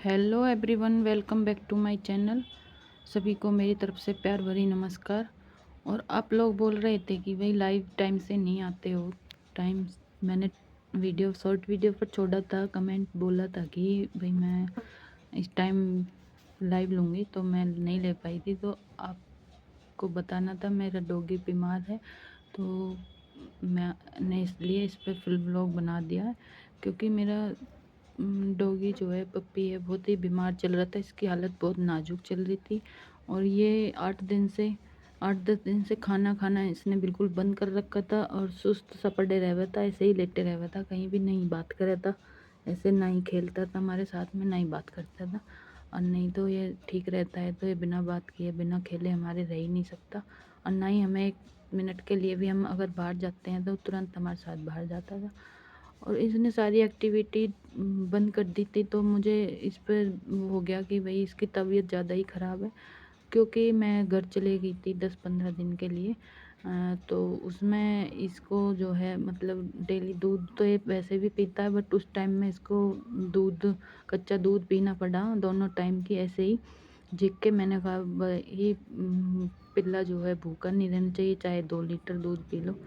Hello everyone, welcome back to my channel. सभी को मेरी तरफ से प्यार भरी नमस्कार। और आप लोग बोल रहे थे कि भाई लाइव टाइम से नहीं आते हो। टाइम मैंने शॉर्ट वीडियो पर छोड़ा था, कमेंट बोला था कि भाई मैं इस टाइम लाइव लूँगी, तो मैं नहीं ले पाई थी। तो आपको बताना था मेरा डॉगी बीमार है, तो मैंने इसलिए इस पर फुल व्लॉग बना दिया है। क्योंकि मेरा डॉगी जो है, पप्पी है, बहुत ही बीमार चल रहा था। इसकी हालत बहुत नाजुक चल रही थी। और ये 8-10 दिन से खाना खाना इसने बिल्कुल बंद कर रखा था और सुस्त सा पड़े रहता था, ऐसे ही लेटे रहता था, कहीं भी नहीं बात करे था। ऐसे ना ही खेलता था हमारे साथ में, ना ही बात करता था। और नहीं तो ये ठीक रहता है, तो ये बिना बात किए बिना खेले हमारे रह ही नहीं सकता। और ना ही हमें 1 मिनट के लिए भी, हम अगर बाहर जाते हैं तो तुरंत हमारे साथ बाहर जाता था। और इसने सारी एक्टिविटी बंद कर दी थी, तो मुझे इस पर हो गया कि भाई इसकी तबीयत ज़्यादा ही ख़राब है। क्योंकि मैं घर चली गई थी 10-15 दिन के लिए। तो उसमें इसको जो है, मतलब डेली दूध तो ये वैसे भी पीता है, बट उस टाइम में इसको दूध, कच्चा दूध पीना पड़ा दोनों टाइम की। ऐसे ही झिक के मैंने कहा भाई, पिल्ला जो है भूखा नहीं रहना चाहिए, चाहे 2 लीटर दूध पी लो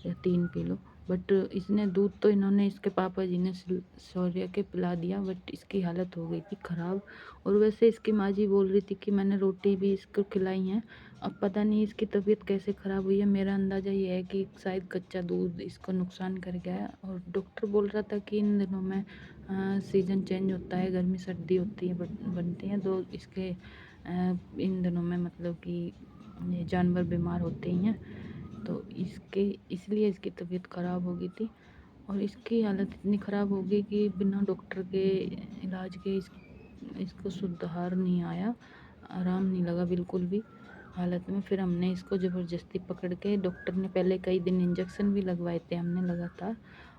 या 3 पी लो। बट इसने दूध तो, इन्होंने इसके पापा जी ने शौर्य के पिला दिया, बट इसकी हालत हो गई थी ख़राब। और वैसे इसकी माँ जी बोल रही थी कि मैंने रोटी भी इसको खिलाई है। अब पता नहीं इसकी तबीयत कैसे ख़राब हुई है। मेरा अंदाज़ा ये है कि शायद कच्चा दूध इसको नुकसान कर गया है। और डॉक्टर बोल रहा था कि इन दिनों में सीज़न चेंज होता है, गर्मी सर्दी होती है, बनती है, तो इसके इन दिनों में मतलब कि ये जानवर बीमार होते ही हैं। तो इसके इसलिए इसकी तबीयत ख़राब हो गई थी। और इसकी हालत इतनी ख़राब हो गई कि बिना डॉक्टर के इलाज के इसको सुधार नहीं आया, आराम नहीं लगा बिल्कुल भी हालत में। फिर हमने इसको ज़बरदस्ती पकड़ के, डॉक्टर ने पहले कई दिन इंजेक्शन भी लगवाए थे हमने लगातार,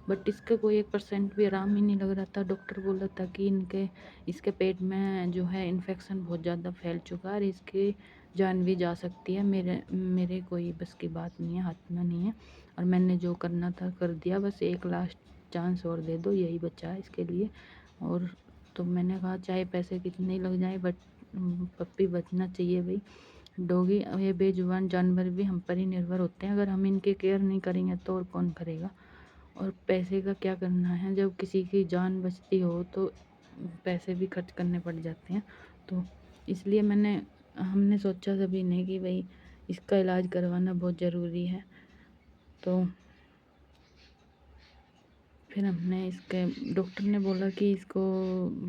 बट इसका कोई 1% भी आराम ही नहीं लग रहा था। डॉक्टर बोल रहा था कि इसके पेट में जो है इन्फेक्शन बहुत ज़्यादा फैल चुका है और इसकी जान भी जा सकती है। मेरे मेरे कोई बस की बात नहीं है, हाथ में नहीं है। और मैंने जो करना था कर दिया, बस एक लास्ट चांस और दे दो, यही बचा है इसके लिए। और तो मैंने कहा चाहे पैसे कितने ही लग जाए, बट पप्पी बचना चाहिए भाई। डॉगी, ये बेजुबान जानवर भी हम पर ही निर्भर होते हैं। अगर हम इनकी केयर नहीं करेंगे तो और कौन करेगा। और पैसे का क्या करना है, जब किसी की जान बचती हो तो पैसे भी खर्च करने पड़ जाते हैं। तो इसलिए हमने सोचा सभी ने कि भाई इसका इलाज करवाना बहुत ज़रूरी है। तो फिर हमने इसके, डॉक्टर ने बोला कि इसको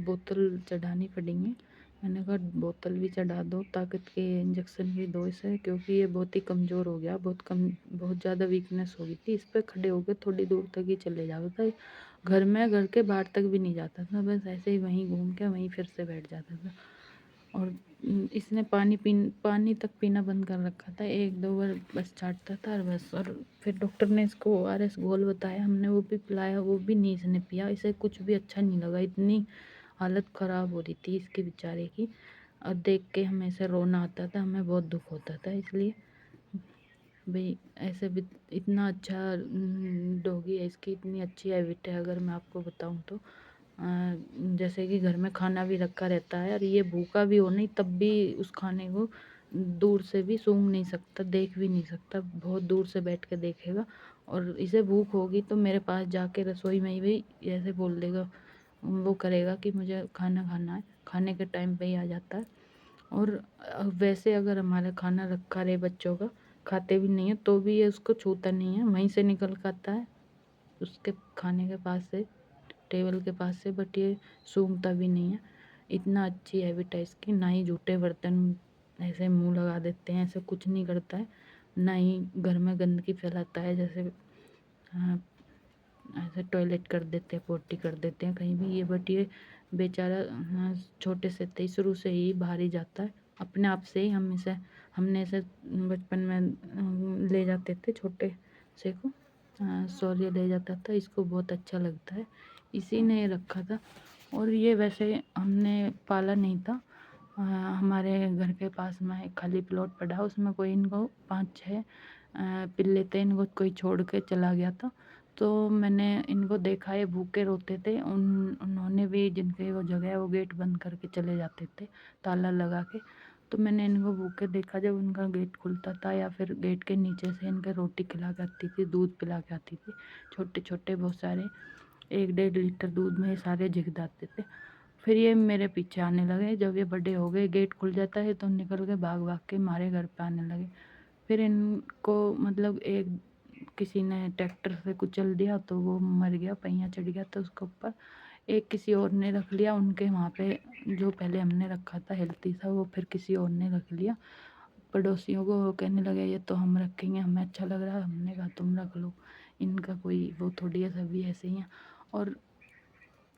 बोतल चढ़ानी पड़ेंगी। मैंने कहा बोतल भी चढ़ा दो, ताकत के इंजेक्शन भी दो इसे, क्योंकि ये बहुत ही कमज़ोर हो गया, बहुत ज़्यादा वीकनेस हो गई थी। इस पर खड़े होकर थोड़ी दूर तक ही चले जाता था, घर के बाहर तक भी नहीं जाता था, बस ऐसे ही वहीं घूम के वहीं फिर से बैठ जाता था। और इसने पानी तक पीना बंद कर रखा था, 1-2 बार बस चाटता था और बस। और फिर डॉक्टर ने इसको ORS घोल बताया, हमने वो भी पिलाया, वो भी नहीं इसने पिया। इसे कुछ भी अच्छा नहीं लगा, इतनी हालत ख़राब हो रही थी इसकी बेचारे की। और देख के हमें ऐसे रोना आता था, हमें बहुत दुख होता था। इसलिए भाई ऐसे भी इतना अच्छा डॉगी है, इसकी इतनी अच्छी हैबिट है, अगर मैं आपको बताऊं तो जैसे कि घर में खाना भी रखा रहता है और ये भूखा भी हो नहीं, तब भी उस खाने को दूर से भी सूंघ नहीं सकता, देख भी नहीं सकता, बहुत दूर से बैठ के देखेगा। और इसे भूख होगी तो मेरे पास जाके रसोई में ही भी ऐसे बोल देगा, वो करेगा कि मुझे खाना खाना है, खाने के टाइम पे ही आ जाता है। और वैसे अगर हमारा खाना रखा रहे बच्चों का, खाते भी नहीं है तो भी ये उसको छूता नहीं है, वहीं से निकल कर आता है उसके खाने के पास से, टेबल के पास से, बट ये सूंघता भी नहीं है। इतना अच्छी हैबिट है इसकी, ना ही झूठे बर्तन ऐसे मुंह लगा देते हैं, ऐसे कुछ नहीं करता है। ना ही घर में गंदगी फैलाता है, जैसे हाँ, ऐसे टॉयलेट कर देते हैं, पोटी कर देते हैं कहीं भी ये। बट ये बेचारा छोटे से थे, शुरू से ही बाहर ही जाता है अपने आप से ही। हमने इसे बचपन में ले जाते थे छोटे से को, सौर्य ले जाता था, इसको बहुत अच्छा लगता है, इसी ने रखा था। और ये वैसे हमने पाला नहीं था, हमारे घर के पास में एक खाली प्लॉट पड़ा, उसमें कोई इनको 5-6 पिल्ले थे, इनको कोई छोड़ के चला गया था। तो मैंने इनको देखा ये भूखे रोते थे, उन्होंने भी जिनके वो जगह है वो गेट बंद करके चले जाते थे ताला लगा के। तो मैंने इनको भूखे देखा जब उनका गेट खुलता था या फिर गेट के नीचे से इनके रोटी खिला के आती थी, दूध पिला के आती थी, छोटे छोटे बहुत सारे 1-1.5 लीटर दूध में ये सारे झिक जाते थे। फिर ये मेरे पीछे आने लगे, जब ये बड़े हो गए गेट खुल जाता है तो निकल के भाग भाग के हमारे घर पे आने लगे। फिर इनको मतलब एक किसी ने ट्रैक्टर से कुचल दिया तो वो मर गया, पहिया चढ़ गया था उसके ऊपर। एक किसी और ने रख लिया उनके वहाँ पे, जो पहले हमने रखा था हेल्थी था वो फिर किसी और ने रख लिया। पड़ोसियों को वो कहने लगे ये तो हम रखेंगे, हमें अच्छा लग रहा है। हमने कहा तुम रख लो, इनका कोई वो थोड़ी है, सभी ऐसे ही हैं। और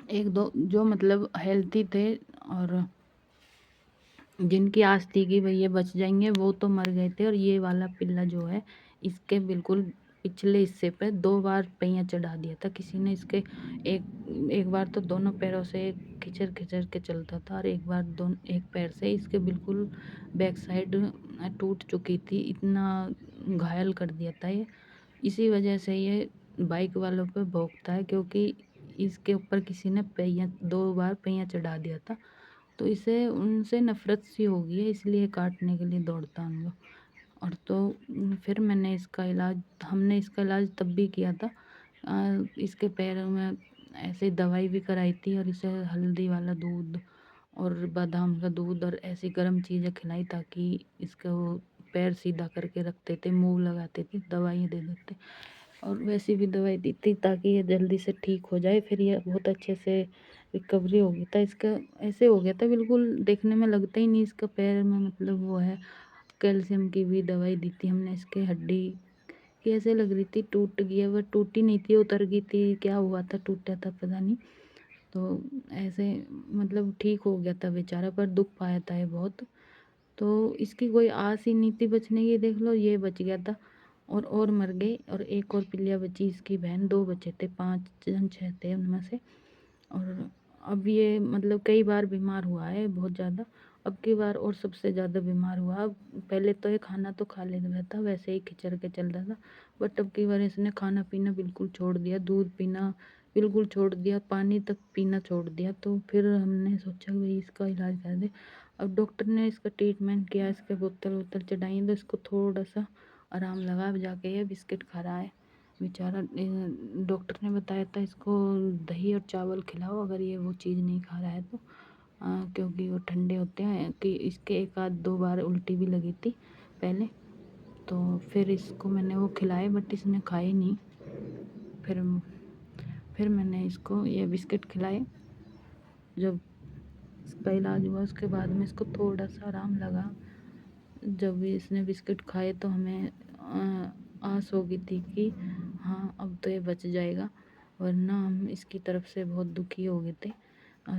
एक दो जो मतलब हेल्थी थे और जिनकी आस थी कि भाई ये बच जाएंगे वो तो मर गए थे। और ये वाला पिल्ला जो है इसके बिल्कुल पिछले हिस्से पे 2 बार पहिया चढ़ा दिया था किसी ने इसके। एक एक बार तो दोनों पैरों से खिचर खिचर के चलता था और एक बार एक पैर से इसके बिल्कुल बैक साइड टूट चुकी थी, इतना घायल कर दिया था ये। इसी वजह से ये बाइक वालों पे भौंकता है, क्योंकि इसके ऊपर किसी ने पहिया 2 बार पहिया चढ़ा दिया था। तो इसे उनसे नफ़रत सी हो गई है, इसलिए काटने के लिए दौड़ता है उनको। और तो फिर हमने इसका इलाज तब भी किया था। इसके पैरों में ऐसे दवाई भी कराई थी और इसे हल्दी वाला दूध और बादाम का दूध और ऐसी गर्म चीज़ें खिलाई ताकि इसका वो पैर सीधा करके रखते थे, मूव लगाते थे, दवाई दे देते और वैसी भी दवाई दी थी ताकि ये जल्दी से ठीक हो जाए। फिर ये बहुत अच्छे से रिकवरी हो गया था इसका। ऐसे हो गया था बिल्कुल देखने में लगता ही नहीं इसका पैर में मतलब वो है। कैल्शियम की भी दवाई दी थी हमने, इसके हड्डी की ऐसे लग रही थी टूट गई है, वह टूटी नहीं थी, उतर गई थी, क्या हुआ था टूटा था पता नहीं। तो ऐसे मतलब ठीक हो गया था बेचारा, पर दुख पाया था ये बहुत। तो इसकी कोई आस ही नहीं थी बचने की, देख लो ये बच गया था। और मर गए। और एक और पिल्लिया बची इसकी बहन, 2 बच्चे थे, 5 जन 6 थे उनमें से। और अब ये मतलब कई बार बीमार हुआ है बहुत ज़्यादा। अब की बार और सबसे ज़्यादा बीमार हुआ। अब पहले तो ये खाना तो खा लेता था, वैसे ही खिचड़ के चल रहा था, बट अब की बार इसने खाना पीना बिल्कुल छोड़ दिया, दूध पीना बिल्कुल छोड़ दिया, पानी तक पीना छोड़ दिया। तो फिर हमने सोचा कि भाई इसका इलाज कर दे। अब डॉक्टर ने इसका ट्रीटमेंट किया, इसके बोतल वोतल चढ़ाई तो इसको थोड़ा सा आराम लगा। अब जाके ये बिस्किट खा रहा है बेचारा। डॉक्टर ने बताया था इसको दही और चावल खिलाओ अगर ये वो चीज़ नहीं खा रहा है तो, क्योंकि वो ठंडे होते हैं। कि इसके 1-2 बार उल्टी भी लगी थी पहले, तो फिर इसको मैंने वो खिलाए बट इसने खाए नहीं। फिर फिर मैंने इसको ये बिस्किट खिलाए। जब इसका इलाज हुआ उसके बाद में इसको थोड़ा सा आराम लगा। जब भी इसने बिस्किट खाए तो हमें आस हो गई थी कि हाँ अब तो ये बच जाएगा, वरना हम इसकी तरफ से बहुत दुखी हो गए थे।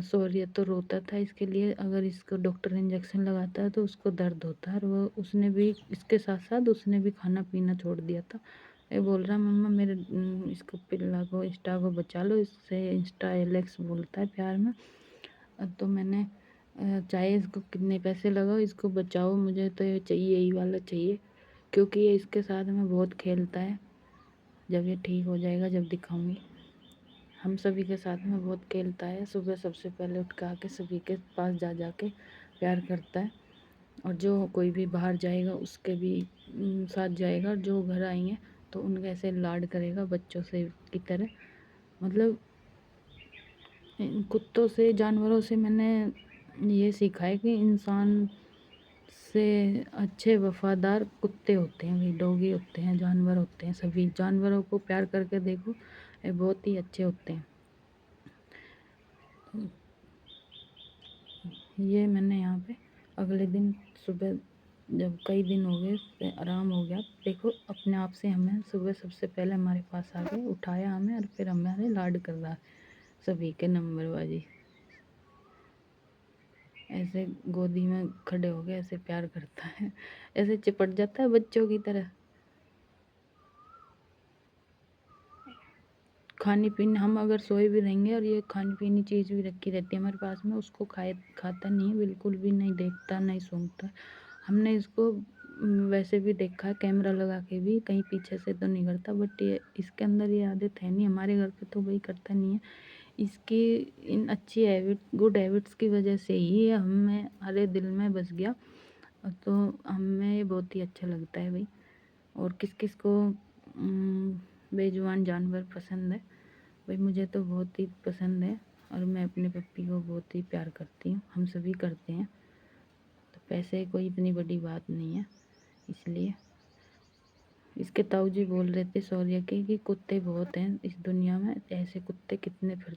सॉरी तो रोता था इसके लिए, अगर इसको डॉक्टर इंजेक्शन लगाता है तो उसको दर्द होता है। और वो उसने भी इसके साथ साथ उसने भी खाना पीना छोड़ दिया था। ये बोल रहा मम्मा मेरे इसको पिल्ला को इंस्टा को बचा लो, इससे इंस्टा एलेक्स बोलता है प्यार में। तो मैंने चाहे इसको कितने पैसे लगाओ इसको बचाओ, मुझे तो ये चाहिए, यही वाला चाहिए, क्योंकि ये इसके साथ में बहुत खेलता है। जब ये ठीक हो जाएगा, जब दिखाऊंगी, हम सभी के साथ में बहुत खेलता है। सुबह सबसे पहले उठ के आके सभी के पास जा जा के प्यार करता है। और जो कोई भी बाहर जाएगा उसके भी साथ जाएगा, और जो घर आएंगे तो उनके ऐसे लाड करेगा बच्चों से की तरह। मतलब कुत्तों से, जानवरों से मैंने ये सीखा है कि इंसान से अच्छे वफादार कुत्ते होते हैं, वही डॉगी होते हैं, जानवर होते हैं। सभी जानवरों को प्यार करके देखो, ये बहुत ही अच्छे होते हैं। ये मैंने यहाँ पे अगले दिन सुबह, जब कई दिन हो गए आराम हो गया, देखो अपने आप से हमें सुबह सबसे पहले हमारे पास आ गए, उठाया हमें और फिर हमारे लाड कर रहा है सभी के नंबरबाजी। ऐसे गोदी में खड़े हो गए, ऐसे प्यार करता है, ऐसे चिपट जाता है बच्चों की तरह। खाने पीने, हम अगर सोए भी रहेंगे और ये खाने पीने चीज़ भी रखी रहती है हमारे पास में, उसको खाता नहीं बिल्कुल भी, नहीं देखता नहीं सूंघता। हमने इसको वैसे भी देखा है कैमरा लगा के भी, कहीं पीछे से तो नहीं करता, बट ये इसके अंदर ये आदत है नहीं, हमारे घर पे तो वही करता नहीं है। इसकी इन अच्छी हैबिट गुड हैबिट्स की वजह से ही ये हमारे दिल में बस गया। तो हमें ये बहुत ही अच्छा लगता है भाई। और किस किस को बेजुबान जानवर पसंद है भाई, मुझे तो बहुत ही पसंद है। और मैं अपने पप्पी को बहुत ही प्यार करती हूँ, हम सभी करते हैं। तो पैसे कोई इतनी बड़ी बात नहीं है। इसलिए इसके ताऊ जी बोल रहे थे शौर्य के कि कुत्ते बहुत हैं इस दुनिया में, ऐसे कुत्ते कितने फिर